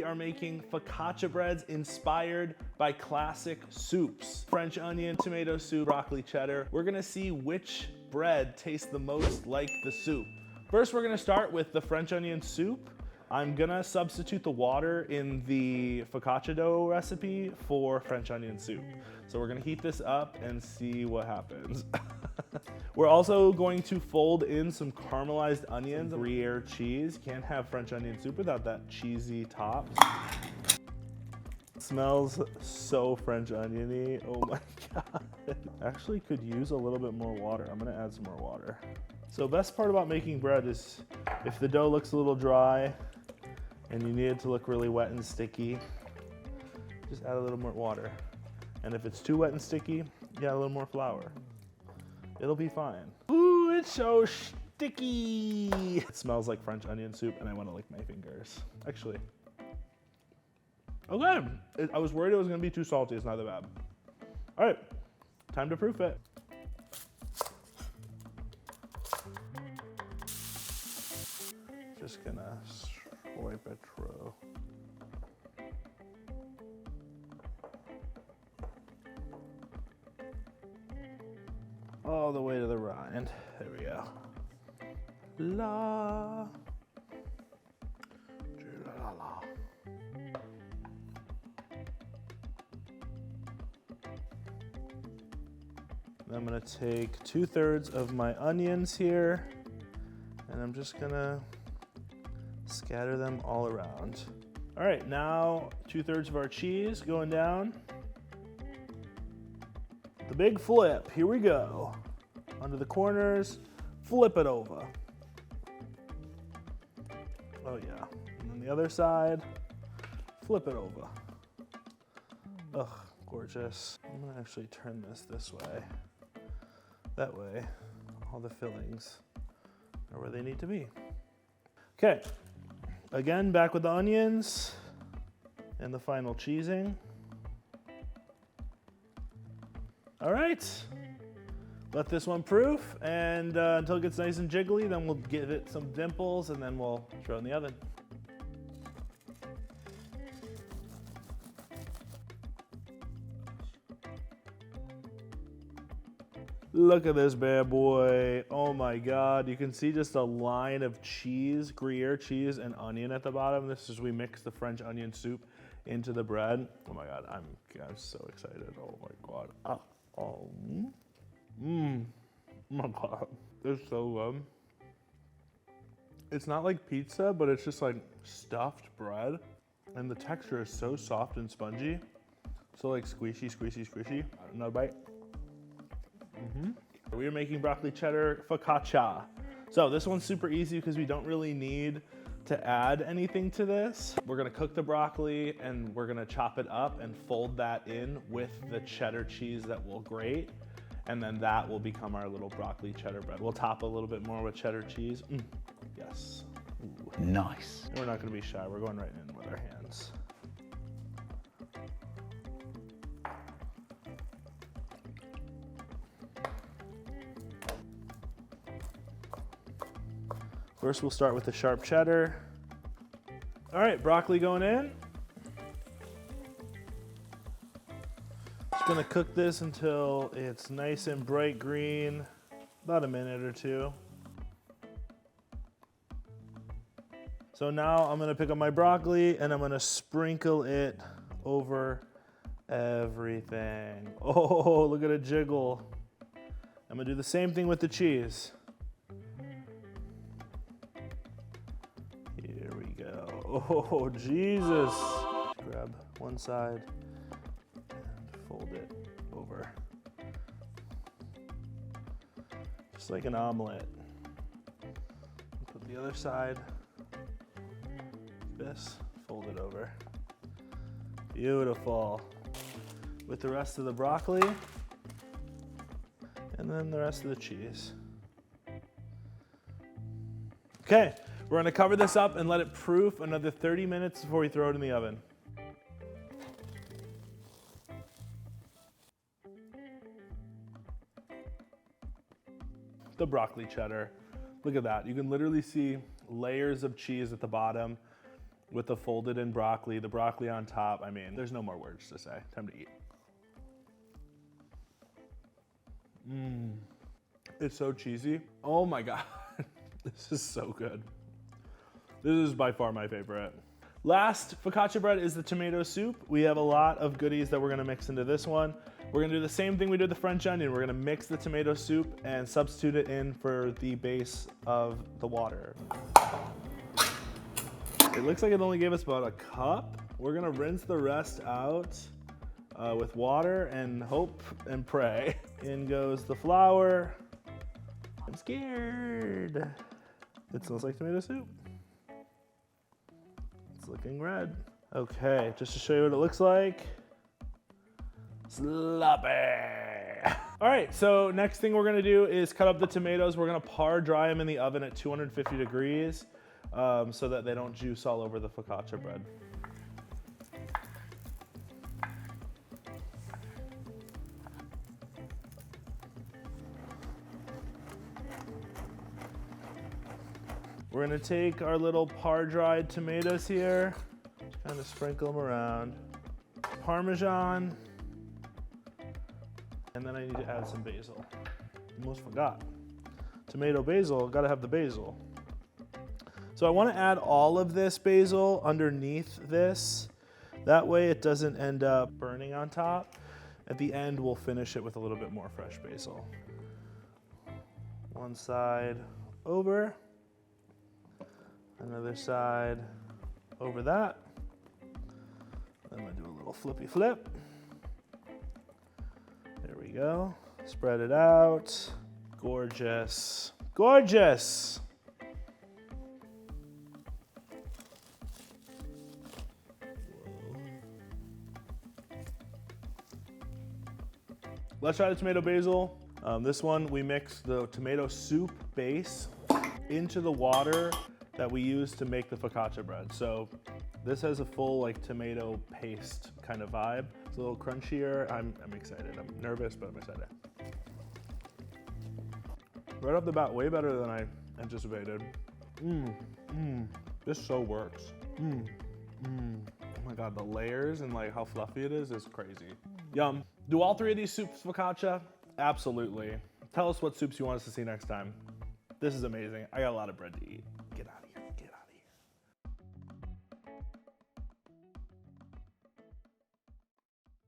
are making focaccia breads inspired by classic soups. French onion, tomato soup, broccoli cheddar. We're gonna see which bread tastes the most like the soup. First, we're gonna start with the French onion soup. I'm gonna substitute the water in the focaccia dough recipe for French onion soup. So we're gonna heat this up and see what happens. We're also going to fold in some caramelized onions, Gruyere cheese. Can't have French onion soup without that cheesy top. It smells so French oniony, oh my God. Actually could use a little bit more water. I'm gonna add some more water. So best part about making bread is if the dough looks a little dry and you need it to look really wet and sticky, just add a little more water. And if it's too wet and sticky, you add a little more flour. It'll be fine. Ooh, it's so sticky. It smells like French onion soup and I want to lick my fingers. Actually. Okay, I was worried it was gonna be too salty. It's not that bad. All right, time to proof it. Just gonna swipe it through. All the way to the rind. There we go. La. La la. I'm gonna take 2/3 of my onions here, and I'm just gonna scatter them all around. All right, now 2/3 of our cheese going down. The big flip, here we go. Under the corners, flip it over. Oh yeah, and then the other side, flip it over. Ugh, gorgeous. I'm gonna actually turn this way. That way, all the fillings are where they need to be. Okay, again, back with the onions and the final cheesing. All right, let this one proof, and until it gets nice and jiggly, then we'll give it some dimples, and then we'll throw it in the oven. Look at this bad boy. Oh my God. You can see just a line of cheese, Gruyere cheese and onion at the bottom. This is, we mix the French onion soup into the bread. Oh my God, I'm so excited. Oh my God. Oh my God. It's so good. It's not like pizza, but it's just like stuffed bread. And the texture is so soft and spongy. So like squishy, squishy, squishy. Another bite. We are making broccoli cheddar focaccia. So this one's super easy because we don't really need to add anything to this. We're gonna cook the broccoli and we're gonna chop it up and fold that in with the cheddar cheese that we'll grate. And then that will become our little broccoli cheddar bread. We'll top a little bit more with cheddar cheese. Yes. Ooh. Nice. And we're not gonna be shy. We're going right in with our hands. First, we'll start with the sharp cheddar. All right, broccoli going in. Just gonna cook this until it's nice and bright green, about a minute or two. So now I'm gonna pick up my broccoli and I'm gonna sprinkle it over everything. Oh, look at it jiggle. I'm gonna do the same thing with the cheese. Oh, Jesus. Grab one side and fold it over. Just like an omelet. Put the other side, this, fold it over. Beautiful. With the rest of the broccoli, and then the rest of the cheese. Okay. We're gonna cover this up and let it proof another 30 minutes before we throw it in the oven. The broccoli cheddar. Look at that. You can literally see layers of cheese at the bottom with the folded in broccoli, the broccoli on top. I mean, there's no more words to say. Time to eat. It's so cheesy. Oh my God, this is so good. This is by far my favorite. Last focaccia bread is the tomato soup. We have a lot of goodies that we're gonna mix into this one. We're gonna do the same thing we did with the French onion. We're gonna mix the tomato soup and substitute it in for the base of the water. It looks like it only gave us about a cup. We're gonna rinse the rest out with water and hope and pray. In goes the flour. I'm scared. It smells like tomato soup. It's looking red. Okay, just to show you what it looks like. Sloppy. All right, so next thing we're gonna do is cut up the tomatoes. We're gonna par dry them in the oven at 250 degrees so that they don't juice all over the focaccia bread. We're gonna take our little par-dried tomatoes here, kind of sprinkle them around. Parmesan, and then I need to add some basil. Almost forgot. Tomato basil, gotta have the basil. So I wanna add all of this basil underneath this. That way it doesn't end up burning on top. At the end, we'll finish it with a little bit more fresh basil. One side over. Another side over that. I'm gonna do a little flippy flip. There we go. Spread it out. Gorgeous. Gorgeous! Let's try the tomato basil. This one, we mix the tomato soup base into the water that we use to make the focaccia bread. So this has a full like tomato paste kind of vibe. It's a little crunchier. I'm excited. I'm nervous, but I'm excited. Right off the bat, way better than I anticipated. This so works. Oh my God, the layers and like how fluffy it is crazy. Yum. Do all three of these soups focaccia? Absolutely. Tell us what soups you want us to see next time. This is amazing. I got a lot of bread to eat.